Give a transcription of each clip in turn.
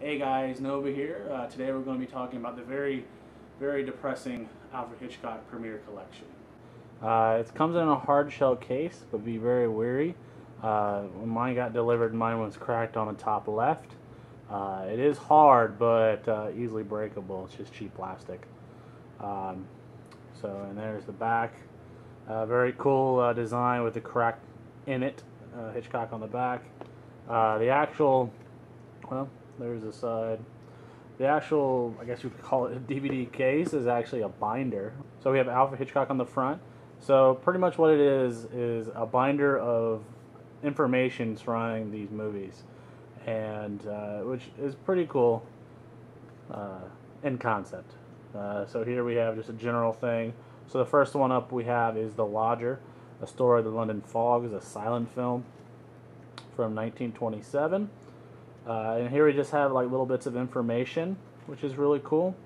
Hey guys, Nova here. Today we're going to be talking about the very depressing Alfred Hitchcock Premiere Collection. It comes in a hard shell case, but be very wary. When mine got delivered, mine was cracked on the top left. It is hard, but easily breakable. It's just cheap plastic. Um, and there's the back. Very cool design with the crack in it. Hitchcock on the back. The actual, well, there's the side. The actual, I guess you could call it a DVD case, is actually a binder. So we have Alfred Hitchcock on the front. So pretty much what it is a binder of information surrounding these movies, and which is pretty cool in concept. So here we have just a general thing. So the first one up we have is The Lodger, a story of the London fog, is a silent film from 1927. And here we just have like little bits of information, which is really cool.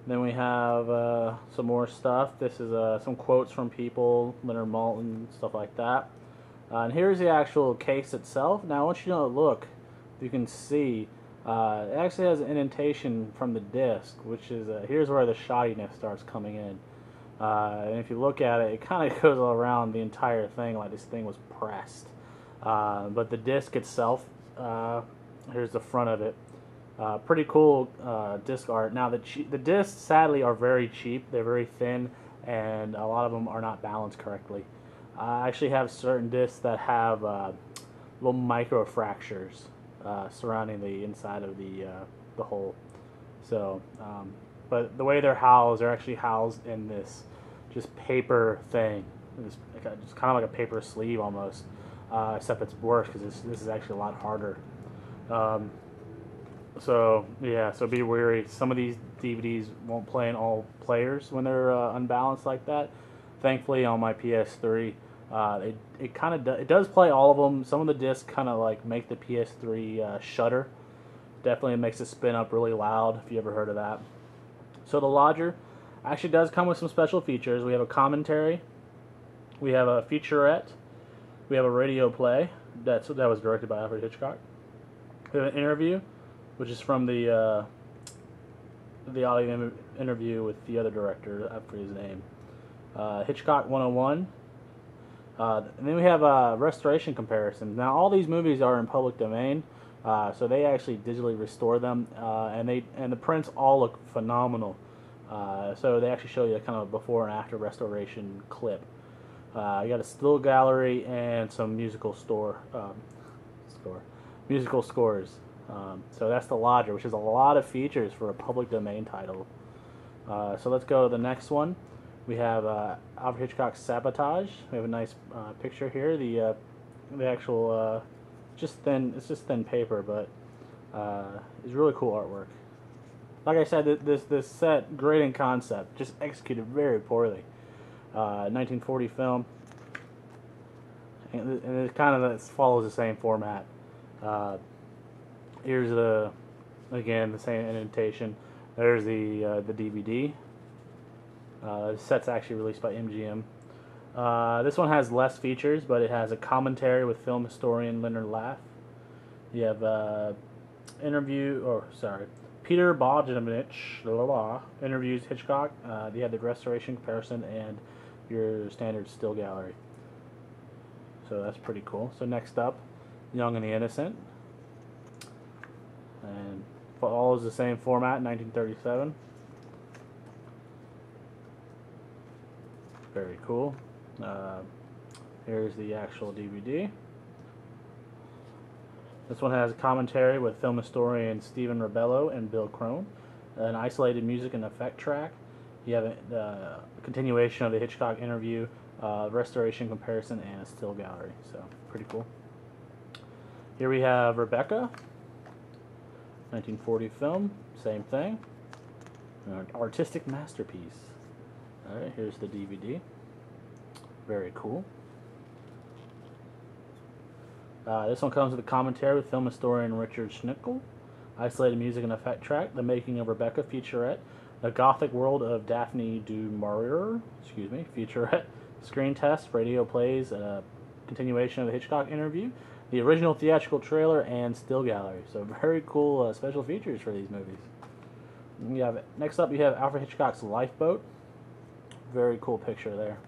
Then we have some more stuff. This is some quotes from people, Leonard Maltin, stuff like that. And here's the actual case itself. Now I want you to look, you can see, it actually has an indentation from the disc, which is, here's where the shoddiness starts coming in. And if you look at it, it kind of goes all around the entire thing like this thing was pressed. But the disc itself, here's the front of it. Pretty cool disc art. Now the discs sadly are very cheap. They're very thin, and a lot of them are not balanced correctly. I actually have certain discs that have little micro fractures surrounding the inside of the hole. So, but the way they're housed, they're actually housed in this just paper thing. It's kind of like a paper sleeve almost, except it's worse because this is actually a lot harder. So yeah, so be wary. Some of these DVDs won't play in all players when they're unbalanced like that. Thankfully, on my PS3, it does play all of them. Some of the discs kind of like make the PS3 shudder. Definitely makes it spin up really loud. If you ever heard of that. So The Lodger actually does come with some special features. We have a commentary. We have a featurette. We have a radio play that was directed by Alfred Hitchcock. We have an interview, which is from the audio interview with the other director. I forget his name. Hitchcock 101. And then we have restoration comparisons. Now all these movies are in public domain, so they actually digitally restore them, and the prints all look phenomenal. So they actually show you a kind of before and after restoration clip. You got a still gallery and some musical musical scores. So that's The Lodger, which is a lot of features for a public domain title. So let's go to the next one. We have Alfred Hitchcock's Sabotage. We have a nice picture here. The actual it's just thin paper, but it's really cool artwork. Like I said, this set, great in concept, just executed very poorly. 1940 film, and it kind of follows the same format. Here's again the same indentation. There's the DVD. The set's actually released by MGM. This one has less features, but it has a commentary with film historian Leonard Laff. You have Peter Bogdanovich interviews Hitchcock. You have the restoration comparison and your standard still gallery. So that's pretty cool. So next up, Young and the Innocent. And follows the same format, 1937. Very cool. Here's the actual DVD. This one has a commentary with film historian Stephen Rebello and Bill Crone, an isolated music and effect track. You have a continuation of the Hitchcock interview, restoration comparison, and a still gallery. So pretty cool. Here we have Rebecca, 1940 film, same thing. An artistic masterpiece. Alright, here's the DVD. Very cool. This one comes with a commentary with film historian Richard Schnickel, isolated music and effect track, The Making of Rebecca featurette, The Gothic World of Daphne du Maurier, featurette, screen test, radio plays, continuation of the Hitchcock interview, the original theatrical trailer, and still gallery. So very cool special features for these movies. Next up, you have Alfred Hitchcock's Lifeboat. Very cool picture there.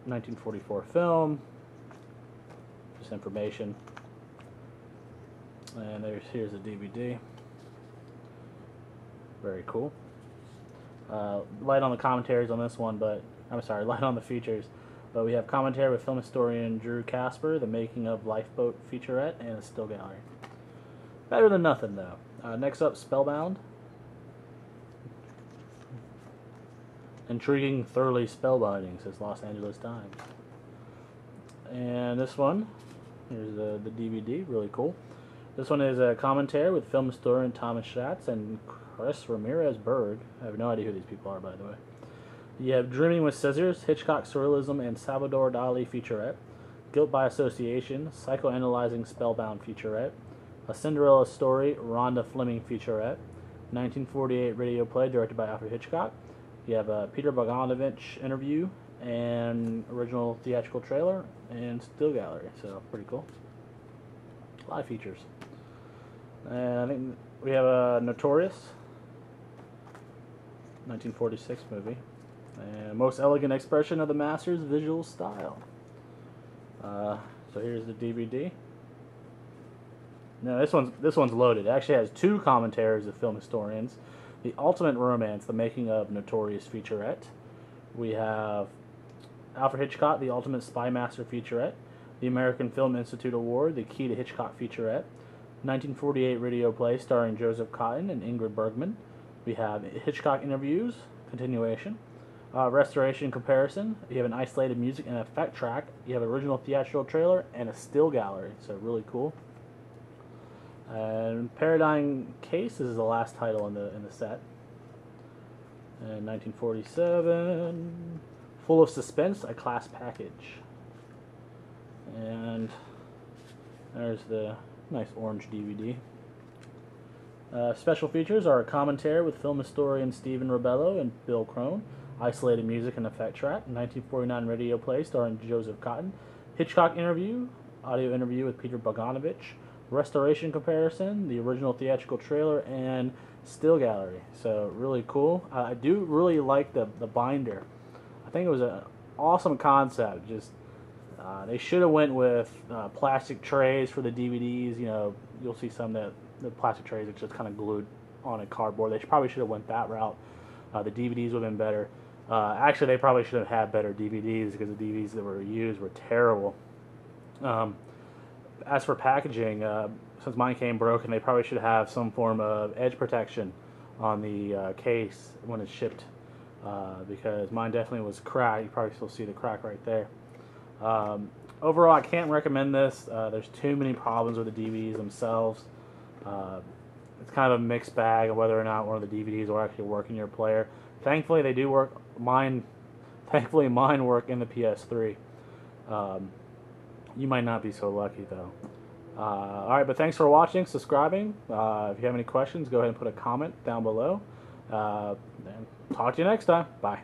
1944 film. Just information. And here's the DVD. Very cool. Light on the commentaries on this one, but I'm sorry, light on the features. But we have commentary with film historian Drew Casper, the making of Lifeboat featurette, and a still gallery. Better than nothing, though. Next up, Spellbound. Intriguing, thoroughly spellbinding, says Los Angeles Times. And this one, here's the DVD, really cool. This one is a commentary with film historian Thomas Schatz and Chris Ramirez-Berg. I have no idea who these people are, by the way. You have Dreaming with Scissors, Hitchcock Surrealism and Salvador Dali featurette, Guilt by Association, Psychoanalyzing Spellbound featurette, A Cinderella Story, Rhonda Fleming featurette, 1948 radio play directed by Alfred Hitchcock. You have a Peter Bogdanovich interview and original theatrical trailer and still gallery. So pretty cool. A lot of features. And I think we have a Notorious, 1946 movie. And most elegant expression of the master's visual style. So here's the DVD. Now this one's loaded. It actually has two commentaries of film historians. The Ultimate Romance, the making of Notorious featurette. We have Alfred Hitchcock, the Ultimate Spy Master featurette. The American Film Institute Award, the Key to Hitchcock featurette. 1948 radio play starring Joseph Cotten and Ingrid Bergman. We have Hitchcock interviews, continuation. Restoration comparison. You have an isolated music and effect track. You have original theatrical trailer and a still gallery. So really cool. And Paradigm Case is the last title in the set. And 1947, Full of Suspense, a class package. And there's the nice orange DVD. Special features are a commentary with film historian Stephen Robello and Bill Crone. Isolated music and effect track, 1949 radio play starring Joseph Cotten. Hitchcock interview, audio interview with Peter Bogdanovich. Restoration comparison, the original theatrical trailer, and still gallery. So really cool. I do really like the binder. I think it was an awesome concept. Just they should have went with plastic trays for the DVDs. You know, you'll see some that the plastic trays are just kind of glued on a cardboard. They probably should have went that route. The DVDs would have been better. Actually, they probably should have had better DVDs because the DVDs that were used were terrible. As for packaging, since mine came broken, they probably should have some form of edge protection on the case when it's shipped, because mine definitely was cracked. You probably still see the crack right there. Overall, I can't recommend this. There's too many problems with the DVDs themselves. It's kind of a mixed bag of whether or not one of the DVDs will actually work in your player. Thankfully, they do work. Thankfully, mine work in the PS3. You might not be so lucky, though. Alright, but thanks for watching, subscribing. If you have any questions, go ahead and put a comment down below. And talk to you next time. Bye.